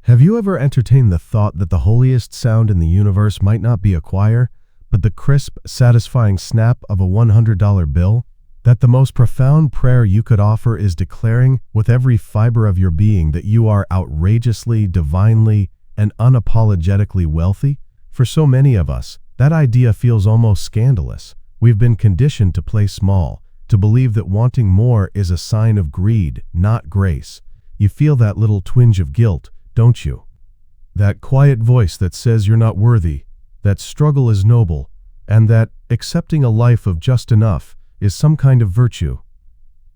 Have you ever entertained the thought that the holiest sound in the universe might not be a choir, but the crisp, satisfying snap of a $100 bill? That the most profound prayer you could offer is declaring with every fiber of your being that you are outrageously, divinely, and unapologetically wealthy? For so many of us, that idea feels almost scandalous. We've been conditioned to play small, to believe that wanting more is a sign of greed, not grace. You feel that little twinge of guilt, don't you? That quiet voice that says you're not worthy, that struggle is noble, and that accepting a life of just enough is some kind of virtue.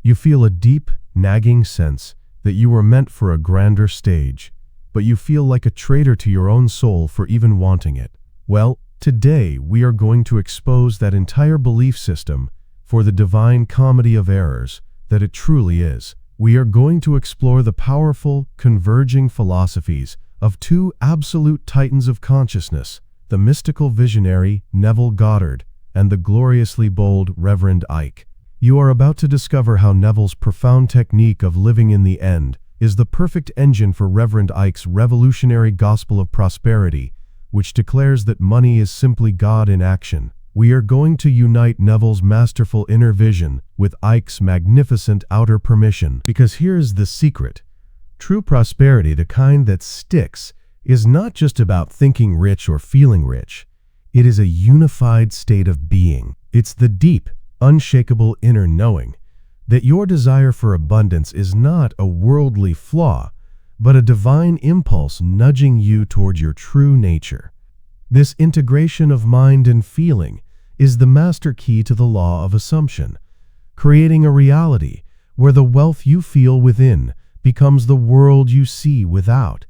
You feel a deep, nagging sense that you were meant for a grander stage, but you feel like a traitor to your own soul for even wanting it. Well, today we are going to expose that entire belief system for the divine comedy of errors that it truly is. We are going to explore the powerful, converging philosophies of two absolute titans of consciousness, the mystical visionary Neville Goddard and the gloriously bold Reverend Ike. You are about to discover how Neville's profound technique of living in the end is the perfect engine for Reverend Ike's revolutionary gospel of prosperity, which declares that money is simply God in action. We are going to unite Neville's masterful inner vision with Ike's magnificent outer permission, because here's the secret. True prosperity, the kind that sticks, is not just about thinking rich or feeling rich. It is a unified state of being. It's the deep, unshakable inner knowing that your desire for abundance is not a worldly flaw, but a divine impulse nudging you toward your true nature. This integration of mind and feeling is the master key to the law of assumption, creating a reality where the wealth you feel within becomes the world you see without.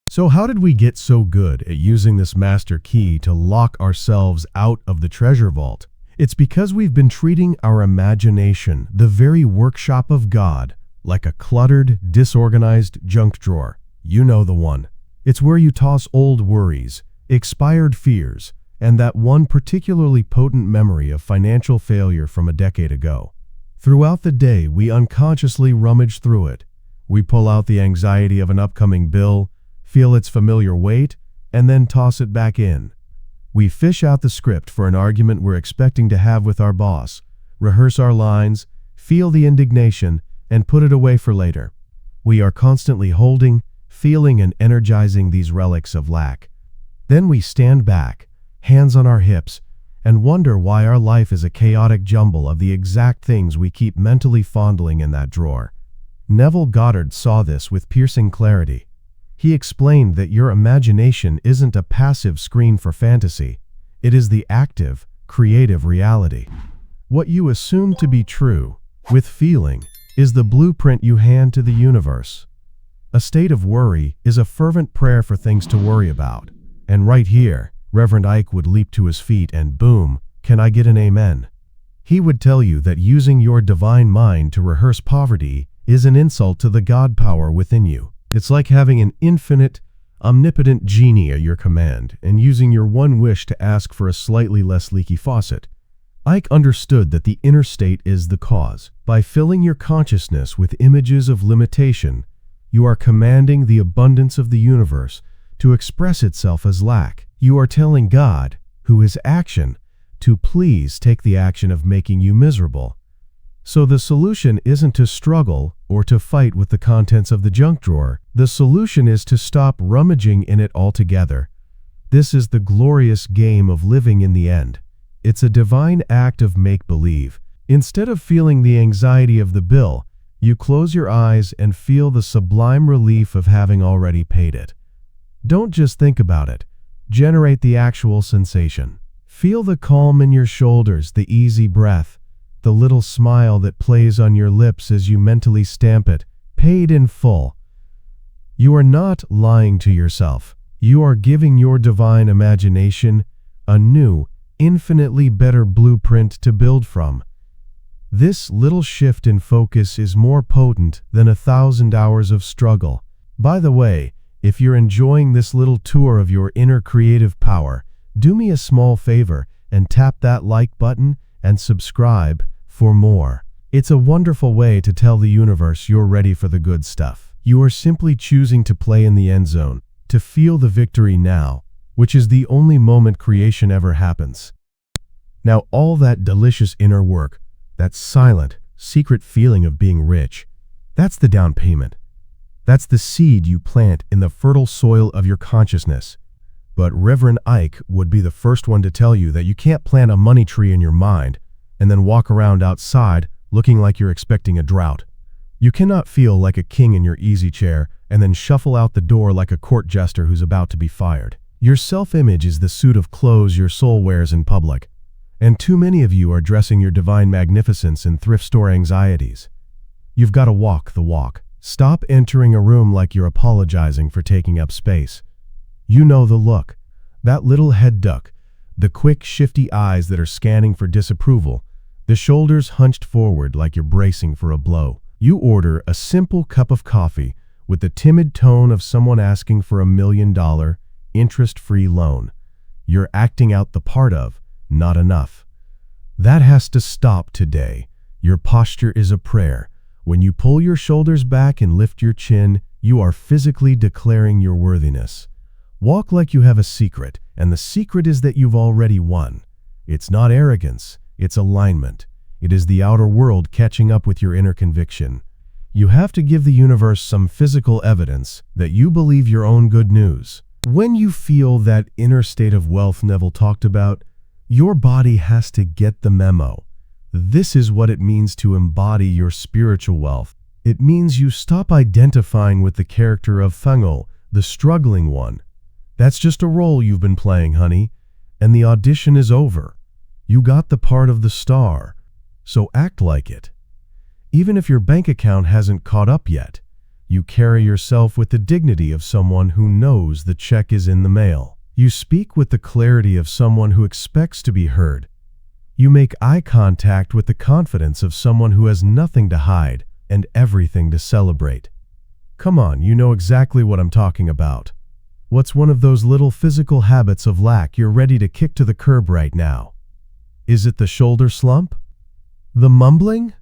So how did we get so good at using this master key to lock ourselves out of the treasure vault? It's because we've been treating our imagination, the very workshop of God, like a cluttered, disorganized junk drawer. You know the one. It's where you toss old worries, expired fears, and that one particularly potent memory of financial failure from a decade ago. Throughout the day, we unconsciously rummage through it. We pull out the anxiety of an upcoming bill, feel its familiar weight, and then toss it back in. We fish out the script for an argument we're expecting to have with our boss, rehearse our lines, feel the indignation, and put it away for later. We are constantly holding, feeling, and energizing these relics of lack. Then we stand back, hands on our hips, and wonder why our life is a chaotic jumble of the exact things we keep mentally fondling in that drawer. Neville Goddard saw this with piercing clarity. He explained that your imagination isn't a passive screen for fantasy. It is the active, creative reality. What you assume to be true, with feeling, is the blueprint you hand to the universe. A state of worry is a fervent prayer for things to worry about. And right here, Reverend Ike would leap to his feet and boom, can I get an amen? He would tell you that using your divine mind to rehearse poverty is an insult to the God power within you. It's like having an infinite, omnipotent genie at your command and using your one wish to ask for a slightly less leaky faucet. Ike understood that the inner state is the cause. By filling your consciousness with images of limitation, you are commanding the abundance of the universe to express itself as lack. You are telling God, who is action, to please take the action of making you miserable. So the solution isn't to struggle or to fight with the contents of the junk drawer. The solution is to stop rummaging in it altogether. This is the glorious game of living in the end. It's a divine act of make-believe. Instead of feeling the anxiety of the bill, you close your eyes and feel the sublime relief of having already paid it. Don't just think about it. Generate the actual sensation. Feel the calm in your shoulders, the easy breath, the little smile that plays on your lips as you mentally stamp it, paid in full. You are not lying to yourself. You are giving your divine imagination a new, infinitely better blueprint to build from. This little shift in focus is more potent than 1,000 hours of struggle. By the way, if you're enjoying this little tour of your inner creative power, do me a small favor and tap that like button and subscribe for more. It's a wonderful way to tell the universe you're ready for the good stuff. You are simply choosing to play in the end zone, to feel the victory now, which is the only moment creation ever happens. Now all that delicious inner work, that silent, secret feeling of being rich, that's the down payment. That's the seed you plant in the fertile soil of your consciousness. But Reverend Ike would be the first one to tell you that you can't plant a money tree in your mind and then walk around outside looking like you're expecting a drought. You cannot feel like a king in your easy chair and then shuffle out the door like a court jester who's about to be fired. Your self-image is the suit of clothes your soul wears in public, and too many of you are dressing your divine magnificence in thrift store anxieties. You've got to walk the walk. Stop entering a room like you're apologizing for taking up space. You know the look, that little head duck, the quick, shifty eyes that are scanning for disapproval, the shoulders hunched forward like you're bracing for a blow. You order a simple cup of coffee with the timid tone of someone asking for $1 million, interest-free loan. You're acting out the part of, not enough. That has to stop today. Your posture is a prayer. When you pull your shoulders back and lift your chin, you are physically declaring your worthiness. Walk like you have a secret, and the secret is that you've already won. It's not arrogance, it's alignment. It is the outer world catching up with your inner conviction. You have to give the universe some physical evidence that you believe your own good news. When you feel that inner state of wealth Neville talked about, your body has to get the memo. This is what it means to embody your spiritual wealth. It means you stop identifying with the character of Fangol, the struggling one. That's just a role you've been playing, honey, and the audition is over. You got the part of the star, so act like it. Even if your bank account hasn't caught up yet, you carry yourself with the dignity of someone who knows the check is in the mail. You speak with the clarity of someone who expects to be heard. You make eye contact with the confidence of someone who has nothing to hide and everything to celebrate. Come on, you know exactly what I'm talking about. What's one of those little physical habits of lack you're ready to kick to the curb right now? Is it the shoulder slump? The mumbling?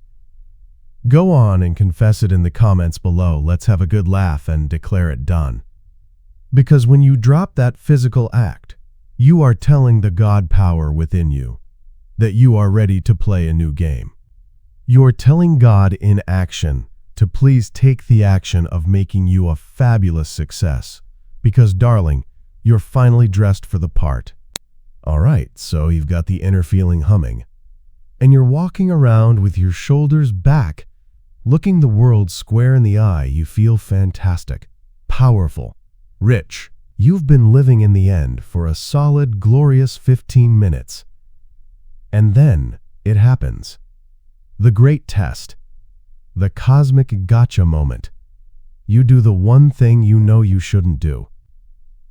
Go on and confess it in the comments below. Let's have a good laugh and declare it done. Because when you drop that physical act, you are telling the God power within you that you are ready to play a new game. You're telling God in action to please take the action of making you a fabulous success. Because, darling, you're finally dressed for the part. All right, so you've got the inner feeling humming. And you're walking around with your shoulders back, looking the world square in the eye. You feel fantastic, powerful, rich. You've been living in the end for a solid, glorious 15 minutes. And then it happens. The great test. The cosmic gotcha moment. You do the one thing you know you shouldn't do.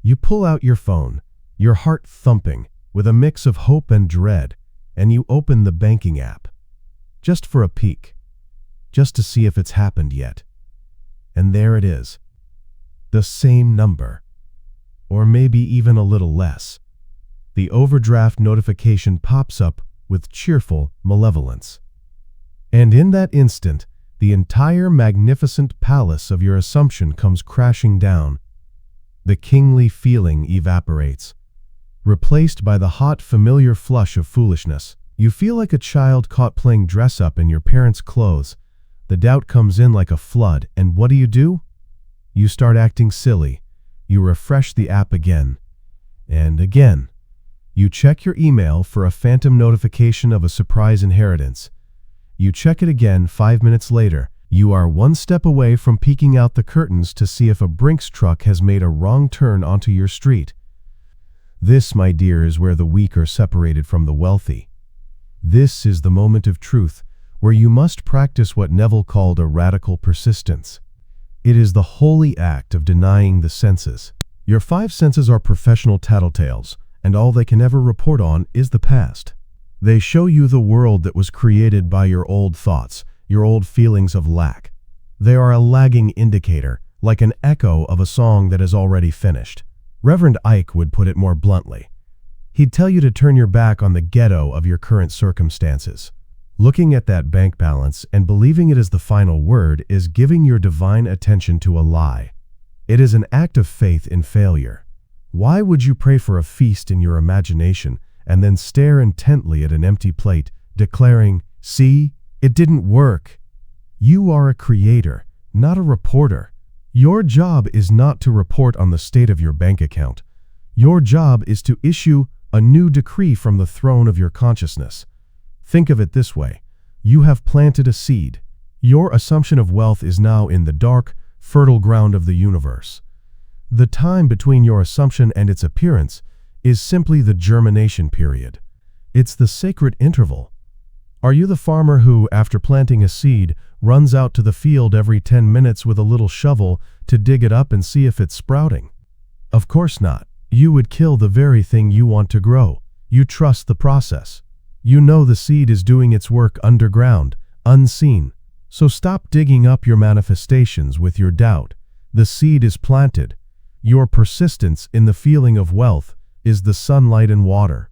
You pull out your phone, your heart thumping, with a mix of hope and dread, and you open the banking app. Just for a peek. Just to see if it's happened yet. And there it is. The same number. Or maybe even a little less. The overdraft notification pops up with cheerful malevolence. And in that instant, the entire magnificent palace of your assumption comes crashing down. The kingly feeling evaporates, replaced by the hot, familiar flush of foolishness. You feel like a child caught playing dress-up in your parents' clothes. The doubt comes in like a flood, and what do? You start acting silly. You refresh the app again, and again. You check your email for a phantom notification of a surprise inheritance. You check it again 5 minutes later. You are one step away from peeking out the curtains to see if a Brinks truck has made a wrong turn onto your street. This, my dear, is where the weak are separated from the wealthy. This is the moment of truth, where you must practice what Neville called a radical persistence. It is the holy act of denying the senses. Your 5 senses are professional tattletales, and all they can ever report on is the past. They show you the world that was created by your old thoughts, your old feelings of lack. They are a lagging indicator, like an echo of a song that is already finished. Reverend Ike would put it more bluntly. He'd tell you to turn your back on the ghetto of your current circumstances. Looking at that bank balance and believing it is the final word is giving your divine attention to a lie. It is an act of faith in failure. Why would you pray for a feast in your imagination and then stare intently at an empty plate, declaring, "See, it didn't work"? You are a creator, not a reporter. Your job is not to report on the state of your bank account. Your job is to issue a new decree from the throne of your consciousness. Think of it this way. You have planted a seed. Your assumption of wealth is now in the dark, fertile ground of the universe. The time between your assumption and its appearance is simply the germination period. It's the sacred interval. Are you the farmer who, after planting a seed, runs out to the field every 10 minutes with a little shovel to dig it up and see if it's sprouting? Of course not. You would kill the very thing you want to grow. You trust the process. You know the seed is doing its work underground, unseen. So stop digging up your manifestations with your doubt. The seed is planted. Your persistence in the feeling of wealth is the sunlight and water.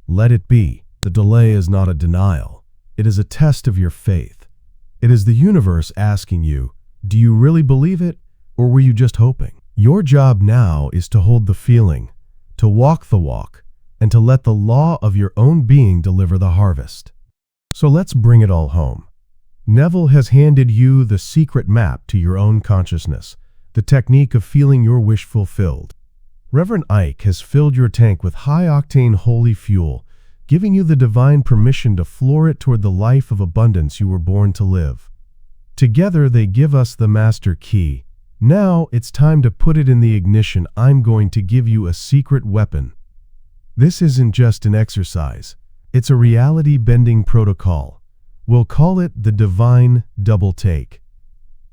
Let it be. The delay is not a denial. It is a test of your faith. It is the universe asking you, do you really believe it, or were you just hoping? Your job now is to hold the feeling, to walk the walk, and to let the law of your own being deliver the harvest. So let's bring it all home. Neville has handed you the secret map to your own consciousness, the technique of feeling your wish fulfilled. Reverend Ike has filled your tank with high-octane holy fuel, giving you the divine permission to floor it toward the life of abundance you were born to live. Together they give us the master key. Now it's time to put it in the ignition. I'm going to give you a secret weapon. This isn't just an exercise. It's a reality-bending protocol. We'll call it the divine double take.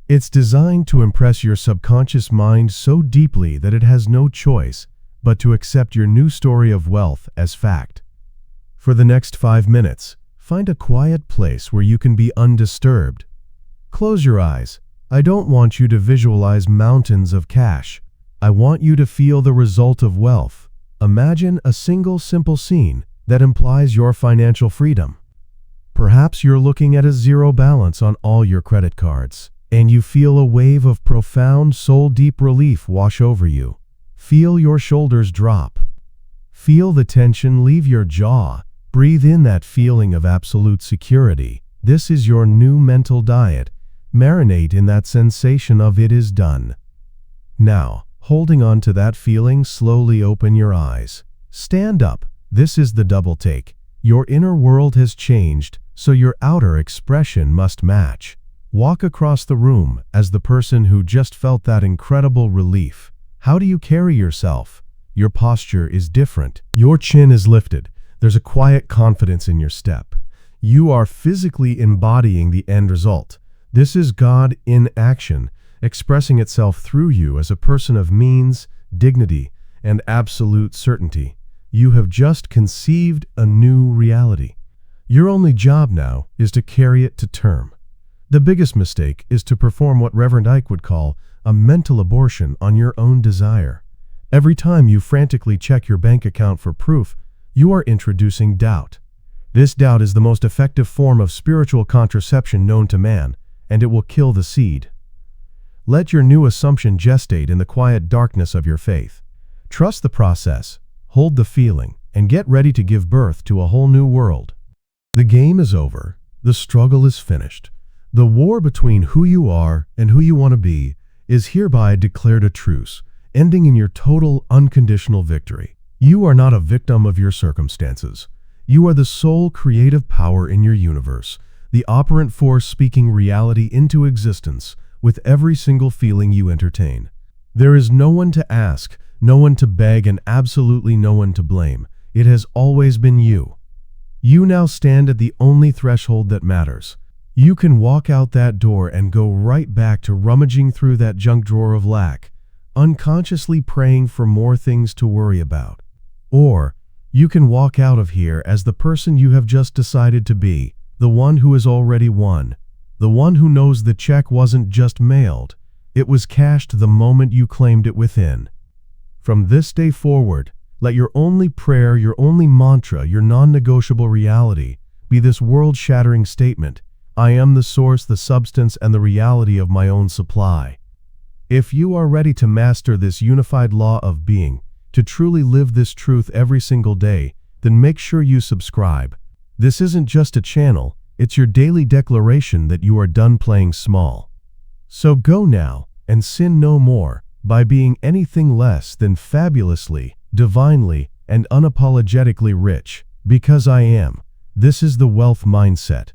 It's designed to impress your subconscious mind so deeply that it has no choice but to accept your new story of wealth as fact. For the next 5 minutes, find a quiet place where you can be undisturbed. Close your eyes. I don't want you to visualize mountains of cash. I want you to feel the result of wealth. Imagine a single simple scene that implies your financial freedom. Perhaps you're looking at a zero balance on all your credit cards, and you feel a wave of profound, soul-deep relief wash over you. Feel your shoulders drop. Feel the tension leave your jaw. Breathe in that feeling of absolute security. This is your new mental diet. Marinate in that sensation of it is done. Now, holding on to that feeling, slowly open your eyes. Stand up. This is the double take. Your inner world has changed, so your outer expression must match. Walk across the room as the person who just felt that incredible relief. How do you carry yourself? Your posture is different. Your chin is lifted. There's a quiet confidence in your step. You are physically embodying the end result. This is God in action, expressing itself through you as a person of means, dignity, and absolute certainty. You have just conceived a new reality. Your only job now is to carry it to term. The biggest mistake is to perform what Reverend Ike would call a mental abortion on your own desire. Every time you frantically check your bank account for proof, you are introducing doubt. This doubt is the most effective form of spiritual contraception known to man, and it will kill the seed. Let your new assumption gestate in the quiet darkness of your faith. Trust the process, hold the feeling, and get ready to give birth to a whole new world. The game is over. The struggle is finished. The war between who you are and who you want to be is hereby declared a truce, ending in your total unconditional victory. You are not a victim of your circumstances. You are the sole creative power in your universe, the operant force speaking reality into existence with every single feeling you entertain. There is no one to ask, no one to beg, and absolutely no one to blame. It has always been you. You now stand at the only threshold that matters. You can walk out that door and go right back to rummaging through that junk drawer of lack, unconsciously praying for more things to worry about. Or you can walk out of here as the person you have just decided to be, the one who has already won, the one who knows the check wasn't just mailed, it was cashed the moment you claimed it within. From this day forward, let your only prayer, your only mantra, your non-negotiable reality be this world-shattering statement: I am the source, the substance, and the reality of my own supply. If you are ready to master this unified law of being, to truly live this truth every single day, then make sure you subscribe. This isn't just a channel, it's your daily declaration that you are done playing small. So go now, and sin no more, by being anything less than fabulously, divinely, and unapologetically rich, because I am. This is the wealth mindset.